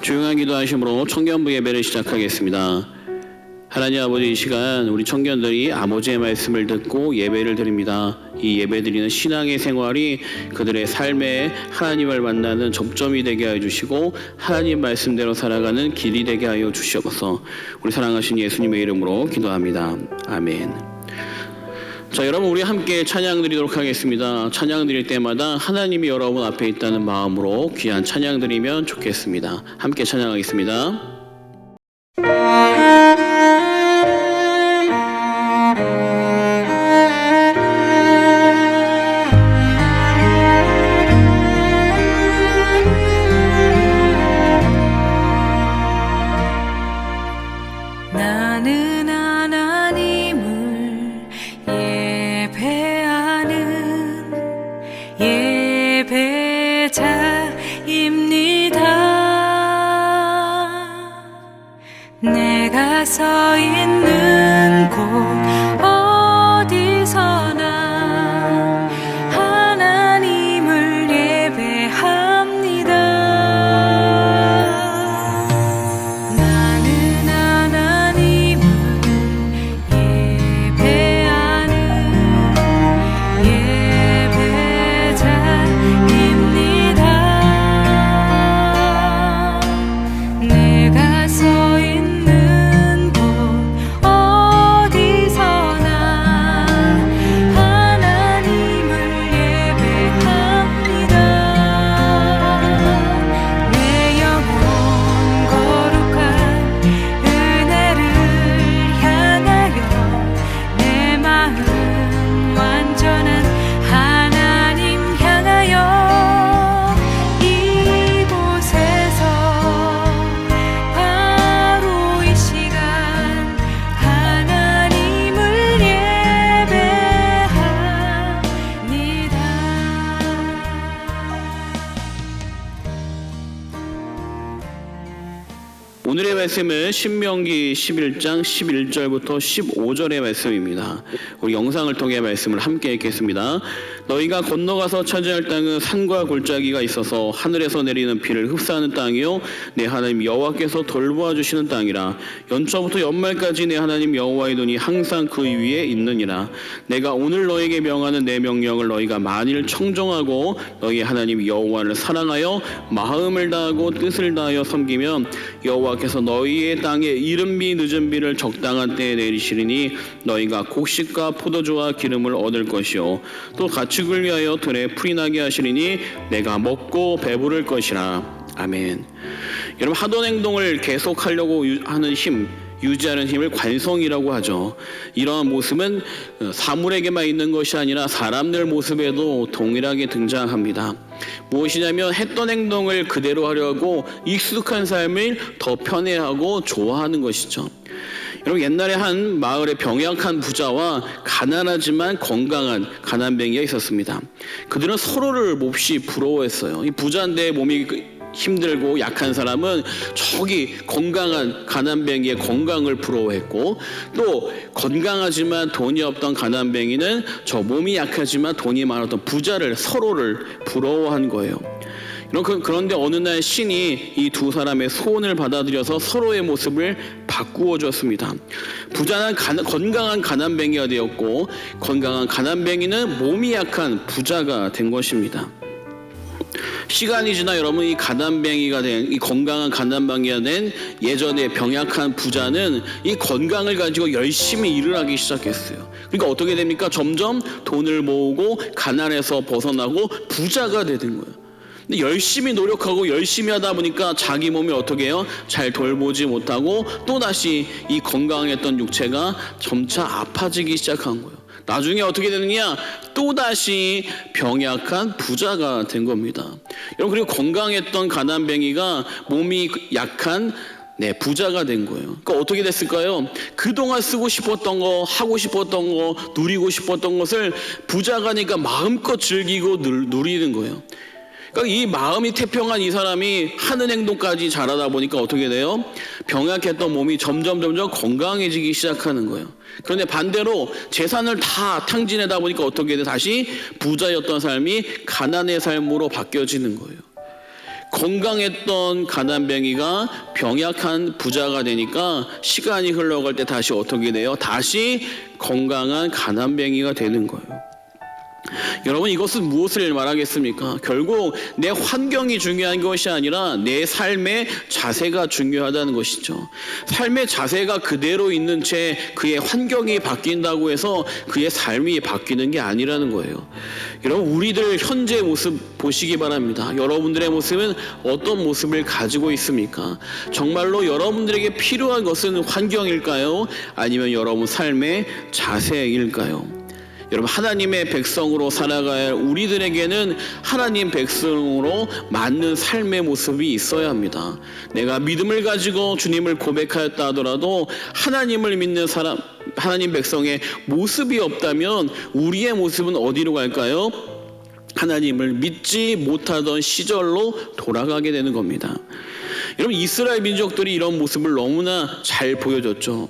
조용한 기도하심으로 청년부 예배를 시작하겠습니다. 하나님 아버지, 이 시간 우리 청년들이 아버지의 말씀을 듣고 예배를 드립니다. 이 예배드리는 신앙의 생활이 그들의 삶에 하나님을 만나는 접점이 되게 하여 주시고 하나님 말씀대로 살아가는 길이 되게 하여 주시옵소서. 우리 사랑하신 예수님의 이름으로 기도합니다. 아멘. 자, 여러분, 우리 함께 찬양 드리도록 하겠습니다. 찬양 드릴 때마다 하나님이 여러분 앞에 있다는 마음으로 귀한 찬양 드리면 좋겠습니다. 함께 찬양하겠습니다. 나는 하나님을 예배하는 예배자입니다. 내가 서 있는 곳 어디서나 하나님을 예배합니다. 나는 하나님을 예배하는 예배자입니다. 내가 서 있는 곳 어디서나 하나님을 예배합니다. 내 영혼 거룩한 은혜를 향하여 내 마음 완전한 하나님 향하여 이곳에서 바로 이 시간 하나님을 예배합니다. 오늘의 말씀은 신명기 11장 11절부터 15절의 말씀입니다. 우리 영상을 통해 말씀을 함께 읽겠습니다. 너희가 건너가서 차지할 땅은 산과 골짜기가 있어서 하늘에서 내리는 비를 흡수하는 땅이요 내 하나님 여호와께서 돌보아 주시는 땅이라. 연초부터 연말까지 내 하나님 여호와의 눈이 항상 그 위에 있느니라. 내가 오늘 너에게 명하는 내 명령을 너희가 만일 청정하고 너희 하나님 여호와를 사랑하여 마음을 다하고 뜻을 다하여 섬기면 여호와께서 너희의 땅에 이른 비 늦은 비를 적당한 때에 내리시리니 너희가 곡식과 포도주와 기름을 얻을 것이요 또 가축을 위하여 들에 풀이 나게 하시리니 내가 먹고 배부를 것이라. 아멘. 여러분, 하던 행동을 계속하려고 하는 힘, 유지하는 힘을 관성이라고 하죠. 이러한 모습은 사물에게만 있는 것이 아니라 사람들 모습에도 동일하게 등장합니다. 무엇이냐면 했던 행동을 그대로 하려고 익숙한 삶을 더 편애하고 좋아하는 것이죠. 여러분, 옛날에 한 마을에 병약한 부자와 가난하지만 건강한 가난뱅이가 있었습니다. 그들은 서로를 몹시 부러워했어요. 이 부자인데 몸이 힘들고 약한 사람은 저기 건강한 가난뱅이의 건강을 부러워했고, 또 건강하지만 돈이 없던 가난뱅이는 저 몸이 약하지만 돈이 많았던 부자를 서로를 부러워한 거예요. 그런데 어느 날 신이 이 두 사람의 소원을 받아들여서 서로의 모습을 바꾸어 줬습니다. 부자는 건강한 가난뱅이가 되었고, 건강한 가난뱅이는 몸이 약한 부자가 된 것입니다. 시간이 지나 여러분, 이 가난뱅이가 된, 이 건강한 가난뱅이가 된 예전에 병약한 부자는 이 건강을 가지고 열심히 일을 하기 시작했어요. 그러니까 어떻게 됩니까? 점점 돈을 모으고 가난에서 벗어나고 부자가 되는 거예요. 근데 열심히 노력하고 열심히 하다 보니까 자기 몸이 어떻게 해요? 잘 돌보지 못하고 또다시 이 건강했던 육체가 점차 아파지기 시작한 거예요. 나중에 어떻게 되느냐? 또다시 병약한 부자가 된 겁니다. 여러분, 그리고 건강했던 가난뱅이가 몸이 약한 부자가 된 거예요. 그러니까 어떻게 됐을까요? 그동안 쓰고 싶었던 거, 하고 싶었던 거, 누리고 싶었던 것을 부자가니까 마음껏 즐기고 누리는 거예요. 그러니까 이 마음이 태평한 이 사람이 하는 행동까지 잘하다 보니까 어떻게 돼요? 병약했던 몸이 점점 건강해지기 시작하는 거예요. 그런데 반대로 재산을 다 탕진하다 보니까 어떻게 돼? 다시 부자였던 삶이 가난의 삶으로 바뀌어지는 거예요. 건강했던 가난뱅이가 병약한 부자가 되니까 시간이 흘러갈 때 다시 어떻게 돼요? 다시 건강한 가난뱅이가 되는 거예요. 여러분, 이것은 무엇을 말하겠습니까? 결국 내 환경이 중요한 것이 아니라 내 삶의 자세가 중요하다는 것이죠. 삶의 자세가 그대로 있는 채 그의 환경이 바뀐다고 해서 그의 삶이 바뀌는 게 아니라는 거예요. 여러분, 우리들 현재 모습 보시기 바랍니다. 여러분들의 모습은 어떤 모습을 가지고 있습니까? 정말로 여러분들에게 필요한 것은 환경일까요? 아니면 여러분 삶의 자세일까요? 여러분, 하나님의 백성으로 살아가야 할 우리들에게는 하나님 백성으로 맞는 삶의 모습이 있어야 합니다. 내가 믿음을 가지고 주님을 고백하였다 하더라도 하나님을 믿는 사람, 하나님 백성의 모습이 없다면 우리의 모습은 어디로 갈까요? 하나님을 믿지 못하던 시절로 돌아가게 되는 겁니다. 여러분, 이스라엘 민족들이 이런 모습을 너무나 잘 보여줬죠.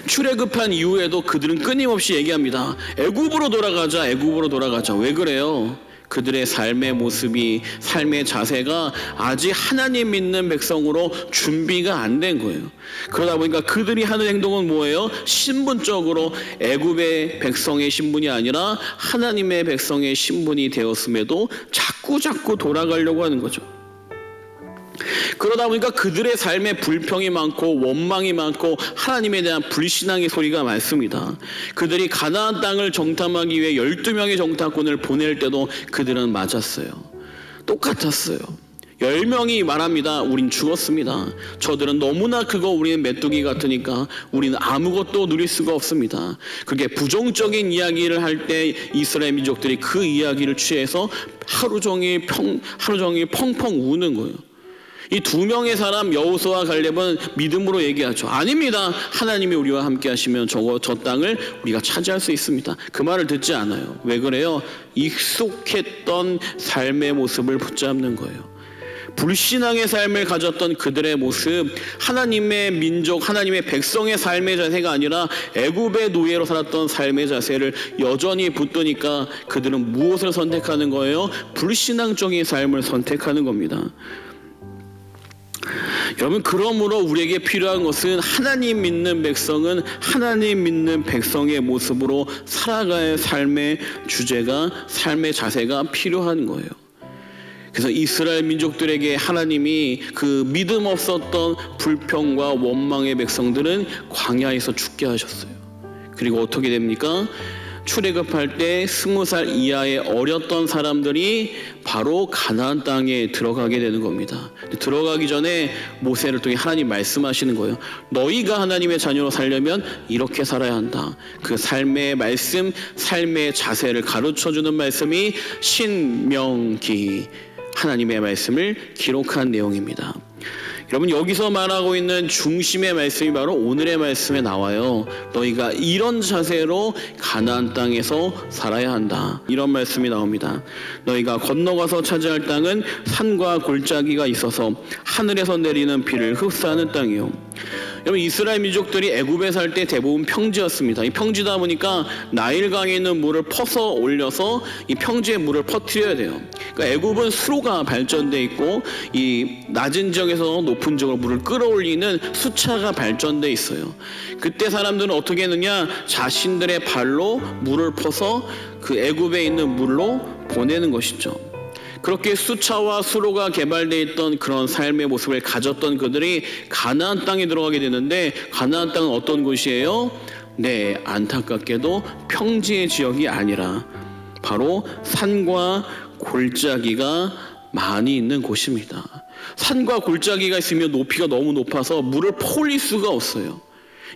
출애굽한 이후에도 그들은 끊임없이 얘기합니다. 애굽으로 돌아가자, 애굽으로 돌아가자. 왜 그래요? 그들의 삶의 모습이, 삶의 자세가 아직 하나님 믿는 백성으로 준비가 안 된 거예요. 그러다 보니까 그들이 하는 행동은 뭐예요? 신분적으로 애굽의 백성의 신분이 아니라 하나님의 백성의 신분이 되었음에도 자꾸 돌아가려고 하는 거죠. 그러다 보니까 그들의 삶에 불평이 많고 원망이 많고 하나님에 대한 불신앙의 소리가 많습니다. 그들이 가나안 땅을 정탐하기 위해 12명의 정탐꾼을 보낼 때도 그들은 맞았어요. 똑같았어요. 10명이 말합니다. 우린 죽었습니다. 저들은 너무나 크고 우리는 메뚜기 같으니까 우리는 아무것도 누릴 수가 없습니다. 그게 부정적인 이야기를 할 때 이스라엘 민족들이 그 이야기를 취해서 하루 종일 펑펑 우는 거예요. 이 두 명의 사람 여호수아와 갈렙은 믿음으로 얘기하죠. 아닙니다. 하나님이 우리와 함께 하시면 저 땅을 우리가 차지할 수 있습니다. 그 말을 듣지 않아요. 왜 그래요? 익숙했던 삶의 모습을 붙잡는 거예요. 불신앙의 삶을 가졌던 그들의 모습, 하나님의 민족, 하나님의 백성의 삶의 자세가 아니라 애굽의 노예로 살았던 삶의 자세를 여전히 붙드니까 그들은 무엇을 선택하는 거예요? 불신앙적인 삶을 선택하는 겁니다. 여러분, 그러므로 우리에게 필요한 것은 하나님 믿는 백성은 하나님 믿는 백성의 모습으로 살아가야 삶의 주제가, 삶의 자세가 필요한 거예요. 그래서 이스라엘 민족들에게 하나님이 그 믿음 없었던 불평과 원망의 백성들은 광야에서 죽게 하셨어요. 그리고 어떻게 됩니까? 출애굽할 때 20살 이하의 어렸던 사람들이 바로 가나안 땅에 들어가게 되는 겁니다. 들어가기 전에 모세를 통해 하나님 말씀하시는 거예요. 너희가 하나님의 자녀로 살려면 이렇게 살아야 한다. 그 삶의 말씀, 삶의 자세를 가르쳐주는 말씀이 신명기, 하나님의 말씀을 기록한 내용입니다. 여러분, 여기서 말하고 있는 중심의 말씀이 바로 오늘의 말씀에 나와요. 너희가 이런 자세로 가나안 땅에서 살아야 한다. 이런 말씀이 나옵니다. 너희가 건너가서 차지할 땅은 산과 골짜기가 있어서 하늘에서 내리는 비를 흡수하는 땅이요. 여러분, 이스라엘 민족들이 애굽에 살 때 대부분 평지였습니다. 이 평지다 보니까 나일강에 있는 물을 퍼서 올려서 이 평지에 물을 퍼뜨려야 돼요. 그러니까 애굽은 수로가 발전돼 있고 이 낮은 지역에서 높은 지역으로 물을 끌어올리는 수차가 발전돼 있어요. 그때 사람들은 어떻게 했느냐? 자신들의 발로 물을 퍼서 그 애굽에 있는 물로 보내는 것이죠. 그렇게 수차와 수로가 개발되어 있던 그런 삶의 모습을 가졌던 그들이 가나안 땅에 들어가게 되는데, 가나안 땅은 어떤 곳이에요? 네, 안타깝게도 평지의 지역이 아니라 바로 산과 골짜기가 많이 있는 곳입니다. 산과 골짜기가 있으면 높이가 너무 높아서 물을 퍼올릴 수가 없어요.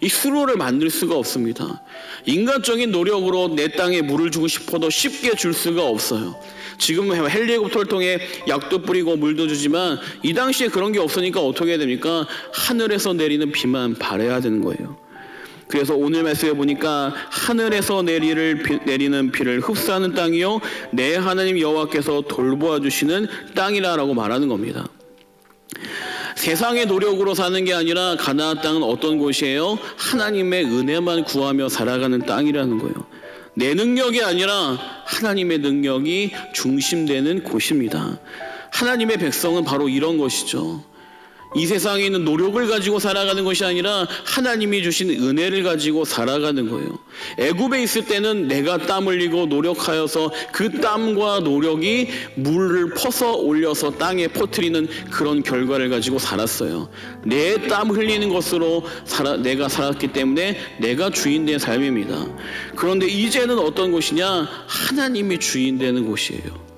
이 수로를 만들 수가 없습니다. 인간적인 노력으로 내 땅에 물을 주고 싶어도 쉽게 줄 수가 없어요. 지금 헬리콥터를 통해 약도 뿌리고 물도 주지만 이 당시에 그런 게 없으니까 어떻게 해야 됩니까? 하늘에서 내리는 비만 바라야 되는 거예요. 그래서 오늘 말씀에 보니까 하늘에서 내리는 비를 흡수하는 땅이요, 내 하나님 여호와께서 돌보아 주시는 땅이라고 말하는 겁니다. 세상의 노력으로 사는 게 아니라 가나안 땅은 어떤 곳이에요? 하나님의 은혜만 구하며 살아가는 땅이라는 거예요. 내 능력이 아니라 하나님의 능력이 중심되는 곳입니다. 하나님의 백성은 바로 이런 것이죠. 이 세상에 있는 노력을 가지고 살아가는 것이 아니라 하나님이 주신 은혜를 가지고 살아가는 거예요. 애굽에 있을 때는 내가 땀 흘리고 노력하여서 그 땀과 노력이 물을 퍼서 올려서 땅에 퍼뜨리는 그런 결과를 가지고 살았어요. 내 땀 흘리는 것으로 내가 살았기 때문에 내가 주인 된 삶입니다. 그런데 이제는 어떤 곳이냐? 하나님이 주인 되는 곳이에요.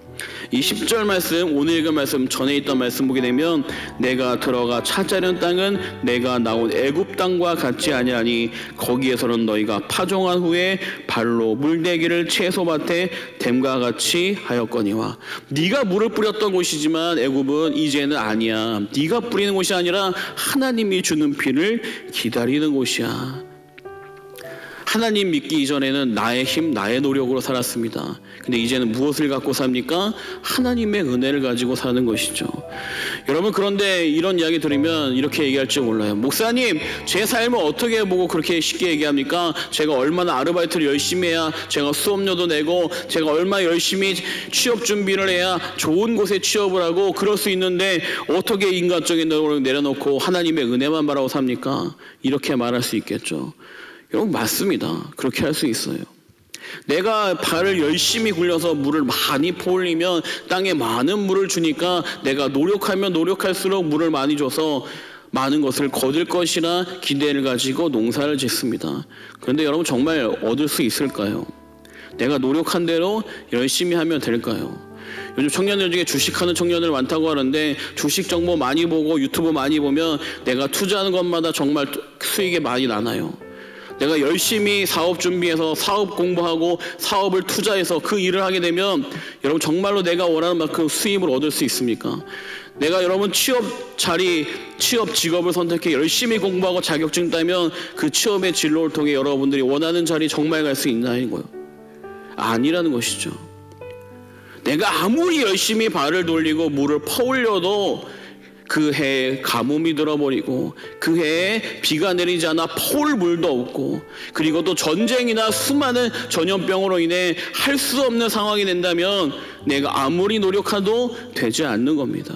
이 10절 말씀, 오늘 읽은 말씀, 전에 있던 말씀 보게 되면 내가 들어가 차지하는 땅은 내가 나온 애굽 땅과 같지 아니하니 거기에서는 너희가 파종한 후에 발로 물대기를 채소밭에 댐과 같이 하였거니와. 네가 물을 뿌렸던 곳이지만 애굽은 이제는 아니야. 네가 뿌리는 곳이 아니라 하나님이 주는 비를 기다리는 곳이야. 하나님 믿기 이전에는 나의 힘, 나의 노력으로 살았습니다. 근데 이제는 무엇을 갖고 삽니까? 하나님의 은혜를 가지고 사는 것이죠. 여러분, 그런데 이런 이야기 들으면 이렇게 얘기할 줄 몰라요. 목사님, 제 삶을 어떻게 보고 그렇게 쉽게 얘기합니까? 제가 얼마나 아르바이트를 열심히 해야 제가 수업료도 내고 제가 얼마나 열심히 취업 준비를 해야 좋은 곳에 취업을 하고 그럴 수 있는데 어떻게 인간적인 노력을 내려놓고 하나님의 은혜만 바라고 삽니까? 이렇게 말할 수 있겠죠. 여러분, 맞습니다. 그렇게 할 수 있어요. 내가 발을 열심히 굴려서 물을 많이 퍼올리면 땅에 많은 물을 주니까 내가 노력하면 노력할수록 물을 많이 줘서 많은 것을 거둘 것이라 기대를 가지고 농사를 짓습니다. 그런데 여러분, 정말 얻을 수 있을까요? 내가 노력한 대로 열심히 하면 될까요? 요즘 청년들 중에 주식하는 청년들 많다고 하는데 주식 정보 많이 보고 유튜브 많이 보면 내가 투자하는 것마다 정말 수익이 많이 나나요? 내가 열심히 사업 준비해서 사업 공부하고 사업을 투자해서 그 일을 하게 되면 여러분, 정말로 내가 원하는 만큼 수입을 얻을 수 있습니까? 내가 여러분 취업 직업을 선택해 열심히 공부하고 자격증 따면 그 취업의 진로를 통해 여러분들이 원하는 자리 정말 갈 수 있나요? 거예요? 아니라는 것이죠. 내가 아무리 열심히 발을 돌리고 물을 퍼올려도 그 해에 가뭄이 들어버리고 그 해에 비가 내리지 않아 퍼올 물도 없고 그리고 또 전쟁이나 수많은 전염병으로 인해 할 수 없는 상황이 된다면 내가 아무리 노력해도 되지 않는 겁니다.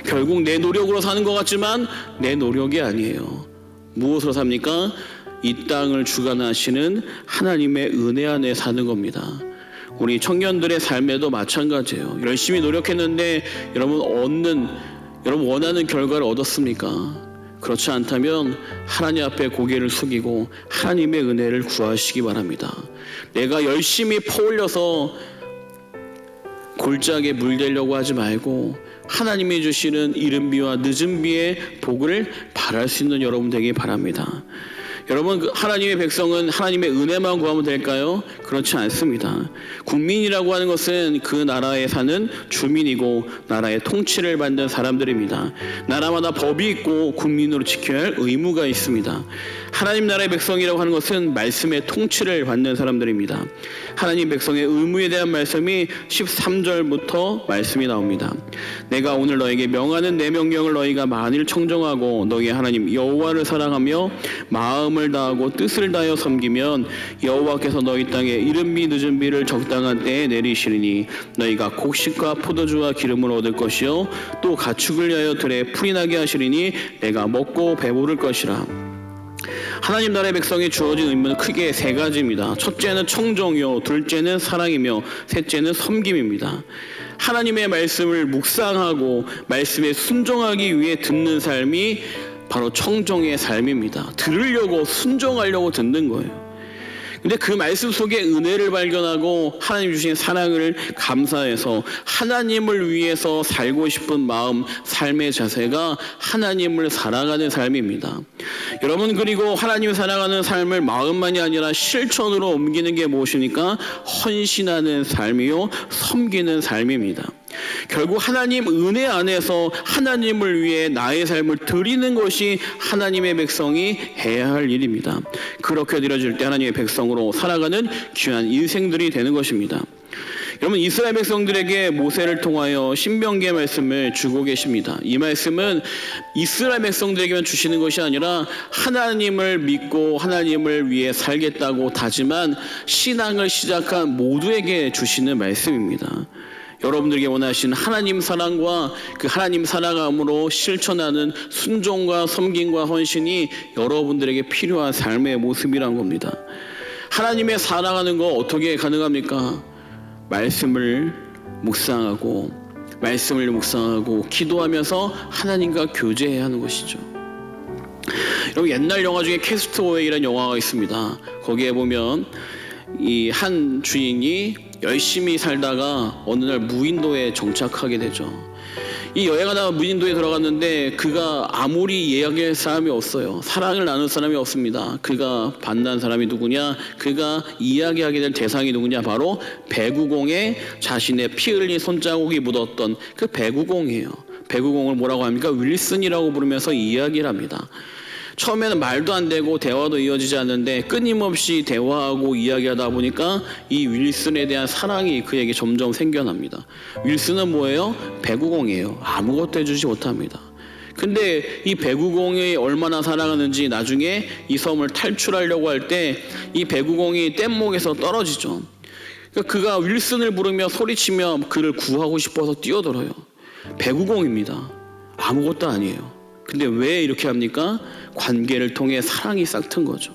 결국 내 노력으로 사는 것 같지만 내 노력이 아니에요. 무엇으로 삽니까? 이 땅을 주관하시는 하나님의 은혜 안에 사는 겁니다. 우리 청년들의 삶에도 마찬가지예요. 열심히 노력했는데 여러분 원하는 결과를 얻었습니까? 그렇지 않다면 하나님 앞에 고개를 숙이고 하나님의 은혜를 구하시기 바랍니다. 내가 열심히 퍼올려서 골짜기에 물대려고 하지 말고 하나님이 주시는 이른 비와 늦은 비의 복을 바랄 수 있는 여러분 되기 바랍니다. 여러분, 하나님의 백성은 하나님의 은혜만 구하면 될까요? 그렇지 않습니다. 국민이라고 하는 것은 그 나라에 사는 주민이고 나라의 통치를 받는 사람들입니다. 나라마다 법이 있고 국민으로 지켜야 할 의무가 있습니다. 하나님 나라의 백성이라고 하는 것은 말씀의 통치를 받는 사람들입니다. 하나님 백성의 의무에 대한 말씀이 13절부터 말씀이 나옵니다. 내가 오늘 너에게 명하는 내 명령을 너희가 만일 청정하고 너희 하나님 여호와를 사랑하며 마음을 다하고 뜻을 다하여 섬기면 여호와께서 너희 땅에 이른 비 늦은 비를 적당한 때에 내리시리니 너희가 곡식과 포도주와 기름을 얻을 것이요 또 가축을 위하여 들에 풀이 나게 하시리니 내가 먹고 배부를 것이라. 하나님 나라의 백성에 주어진 의무는 크게 세 가지입니다. 첫째는 청정이요, 둘째는 사랑이며 셋째는 섬김입니다. 하나님의 말씀을 묵상하고 말씀에 순종하기 위해 듣는 삶이 바로 청정의 삶입니다. 들으려고 순종하려고 듣는 거예요. 근데 그 말씀 속에 은혜를 발견하고 하나님 주신 사랑을 감사해서 하나님을 위해서 살고 싶은 마음, 삶의 자세가 하나님을 사랑하는 삶입니다. 여러분, 그리고 하나님을 사랑하는 삶을 마음만이 아니라 실천으로 옮기는 게 무엇입니까? 헌신하는 삶이요, 섬기는 삶입니다. 결국 하나님 은혜 안에서 하나님을 위해 나의 삶을 드리는 것이 하나님의 백성이 해야 할 일입니다. 그렇게 드려질 때 하나님의 백성으로 살아가는 귀한 인생들이 되는 것입니다. 여러분, 이스라엘 백성들에게 모세를 통하여 신명기의 말씀을 주고 계십니다. 이 말씀은 이스라엘 백성들에게만 주시는 것이 아니라 하나님을 믿고 하나님을 위해 살겠다고 다짐한 신앙을 시작한 모두에게 주시는 말씀입니다. 여러분들에게 원하시는 하나님 사랑과 그 하나님 사랑함으로 실천하는 순종과 섬김과 헌신이 여러분들에게 필요한 삶의 모습이란 겁니다. 하나님의 사랑하는 거 어떻게 가능합니까? 말씀을 묵상하고 기도하면서 하나님과 교제해야 하는 것이죠. 여러분, 옛날 영화 중에 캐스트어웨이라는 영화가 있습니다. 거기에 보면 이 한 주인이 열심히 살다가 어느 날 무인도에 정착하게 되죠. 이 여행하다가 무인도에 들어갔는데 그가 아무리 이야기할 사람이 없어요. 사랑을 나눌 사람이 없습니다. 그가 만난 사람이 누구냐? 그가 이야기하게 될 대상이 누구냐? 바로 배구공에 자신의 피 흘린 손자국이 묻었던 그 배구공이에요. 배구공을 뭐라고 합니까? 윌슨이라고 부르면서 이야기를 합니다. 처음에는 말도 안 되고 대화도 이어지지 않는데 끊임없이 대화하고 이야기하다 보니까 이 윌슨에 대한 사랑이 그에게 점점 생겨납니다. 윌슨은 뭐예요? 배구공이에요. 아무것도 해주지 못합니다. 근데 이 배구공이 얼마나 사랑하는지 나중에 이 섬을 탈출하려고 할 때 이 배구공이 뗏목에서 떨어지죠. 그러니까 그가 윌슨을 부르며 소리치며 그를 구하고 싶어서 뛰어들어요. 배구공입니다. 아무것도 아니에요. 근데 왜 이렇게 합니까? 관계를 통해 사랑이 싹튼 거죠.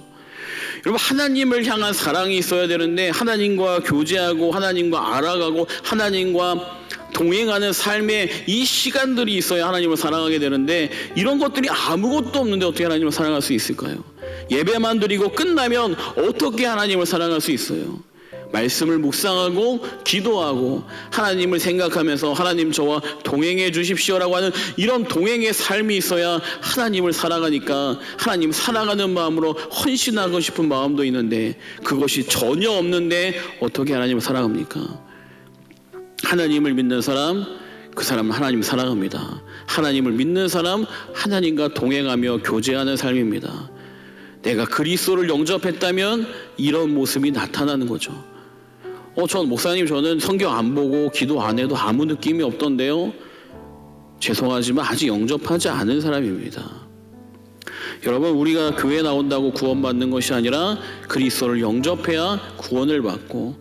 여러분, 하나님을 향한 사랑이 있어야 되는데 하나님과 교제하고 하나님과 알아가고 하나님과 동행하는 삶의 이 시간들이 있어야 하나님을 사랑하게 되는데 이런 것들이 아무것도 없는데 어떻게 하나님을 사랑할 수 있을까요? 예배만 드리고 끝나면 어떻게 하나님을 사랑할 수 있어요? 말씀을 묵상하고 기도하고 하나님을 생각하면서 하나님 저와 동행해 주십시오라고 하는 이런 동행의 삶이 있어야 하나님을 사랑하니까 하나님 사랑하는 마음으로 헌신하고 싶은 마음도 있는데 그것이 전혀 없는데 어떻게 하나님을 사랑합니까? 하나님을 믿는 사람, 그 사람은 하나님을 사랑합니다. 하나님을 믿는 사람, 하나님과 동행하며 교제하는 삶입니다. 내가 그리스도를 영접했다면 이런 모습이 나타나는 거죠. 전 목사님, 저는 성경 안 보고 기도 안 해도 아무 느낌이 없던데요. 죄송하지만 아직 영접하지 않은 사람입니다. 여러분, 우리가 교회 나온다고 구원받는 것이 아니라 그리스도를 영접해야 구원을 받고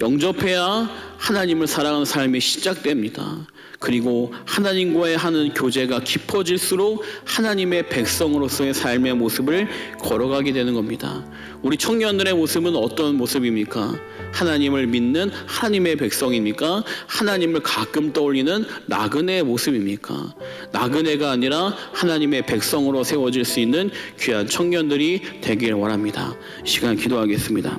영접해야 하나님을 사랑하는 삶이 시작됩니다. 그리고 하나님과의 하는 교제가 깊어질수록 하나님의 백성으로서의 삶의 모습을 걸어가게 되는 겁니다. 우리 청년들의 모습은 어떤 모습입니까? 하나님을 믿는 하나님의 백성입니까? 하나님을 가끔 떠올리는 나그네의 모습입니까? 나그네가 아니라 하나님의 백성으로 세워질 수 있는 귀한 청년들이 되길 원합니다. 이 시간 기도하겠습니다.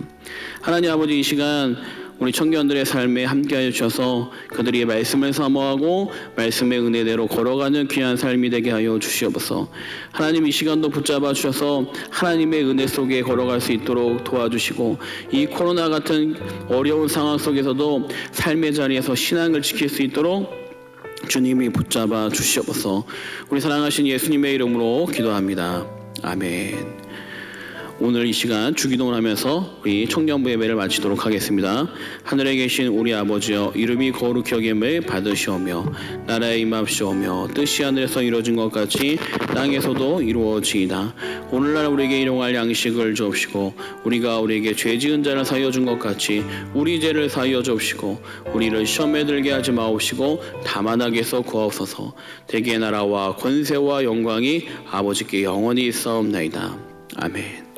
하나님 아버지, 이 시간 우리 청년들의 삶에 함께하여 주셔서 그들이 말씀을 사모하고 말씀의 은혜대로 걸어가는 귀한 삶이 되게 하여 주시옵소서. 하나님, 이 시간도 붙잡아 주셔서 하나님의 은혜 속에 걸어갈 수 있도록 도와주시고 이 코로나 같은 어려운 상황 속에서도 삶의 자리에서 신앙을 지킬 수 있도록 주님이 붙잡아 주시옵소서. 우리 사랑하신 예수님의 이름으로 기도합니다. 아멘. 오늘 이 시간 주기도문을 하면서 우리 청년부 예배를 마치도록 하겠습니다. 하늘에 계신 우리 아버지여, 이름이 거룩히 여김을 받으시오며 나라에 임합시오며 뜻이 하늘에서 이루어진 것 같이 땅에서도 이루어지이다. 오늘날 우리에게 일용할 양식을 주옵시고 우리가 우리에게 죄 지은 자를 사하여 준 것 같이 우리 죄를 사하여 주옵시고 우리를 시험에 들게 하지 마옵시고 다만 악에서 구하옵소서. 대개 나라와 권세와 영광이 아버지께 영원히 있사옵나이다. 아멘.